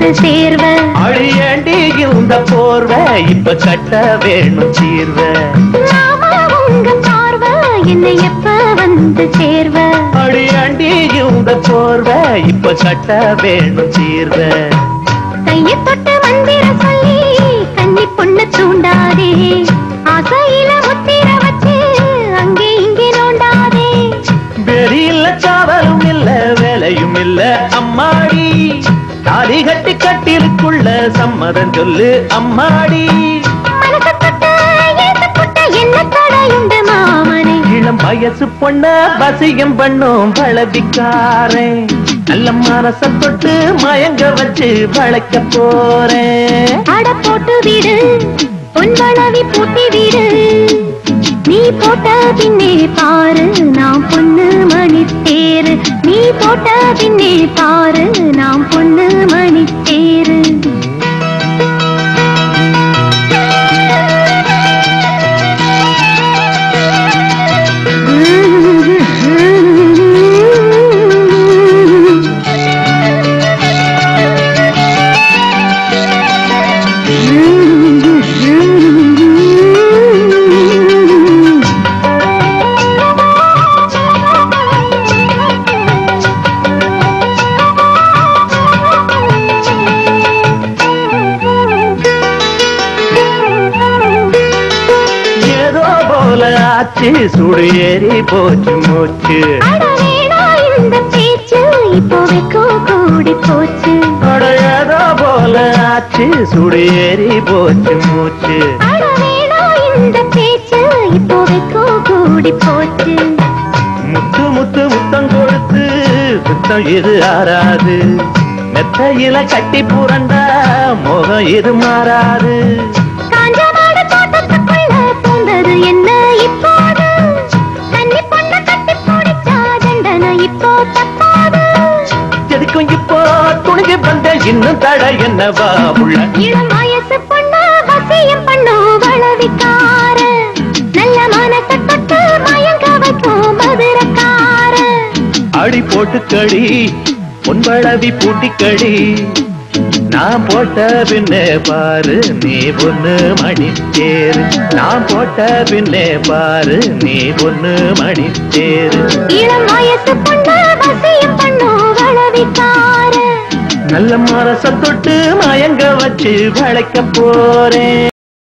வந்து சேர்வ அழியண்டி இந்த போர்வ இப்ப கட்ட வேணும் சீர்வ உங்க பார்வ என்னை எப்ப வந்து சேர்வ அழியண்டி இந்த போர்வ இப்ப கட்ட வேணும் சீர்வ கைய தொட்டு மந்திர சொல்லி கன்னி பொண்ணு தூண்டாதே ஆசையில முத்திர வச்சு அங்கே இங்கே நோண்டாதே வெறியில்ல சாவலும் இல்ல வேலையும் இல்ல அம்மாடி தாலி கட்டி கட்டிலுக்குள்ள சம்மதம் சொல்லு அம்மாடி மனசு தொட்டு ஏசு புட்ட என்ன தடையுண்டு மாமனே இளம் வயசு பொண்ண வசியம் பண்ணும் பழவிக்காரன் நல்ல மனச தொட்டு மயங்க வச்சு வளைக்க போறேன் அட போட்டு விடு பொன்பளவி பூட்டி விடு நீ போட்ட பின்னே பாரு நாம் பொண்ணு மணி தேரு நீ போட்ட பின்னே பாரு நாம் பொண்ணு மணி தேரு சுடு ஏறி போச்சு மூச்சு இந்த பேச்சு இப்போதைக்கோ கூடி போச்சு ஏதோ போல ஆச்சு சுடு ஏறி போச்சு மூச்சு இந்த பேச்சு இப்போதைக்கோ கூடி போச்சு முத்து முத்து முத்தம் கொடுத்து சுத்தம் இது ஆறாது மெத்தையில கட்டி புரண்டா முகம் இது மாறாது காஞ்சமாட தோட்டத்துக்குள்ள பூந்தது என்ன இப்போது கன்னி பொண்ணு கட்டி போடிச்சா தண்டனை இப்போ தப்பாது எதுக்கும் இப்போ துணிஞ்சு வந்த இன்னும் தட என்னவா உள்ள இளம் வயசு பொண்ணு வசியம் பண்ணு வளவிக்கார நல்ல மனசை தொட்டு மயங்க வைக்கும் மதுரக்கார அடி போட்டு கடி பொன்பளவி பூட்டி கடி நான் போட்ட பின்னே பாரு நீ பொண்ணு மணி தேரு நான் போட்ட பின்னே பாரு நீ பொண்ணு மணி தேரு இளம் வயசு பொண்ணு வசியம் பண்ணு வளவிக்கார நல்ல மனச தொட்டு மயங்க வச்சு வளைக்க போறேன்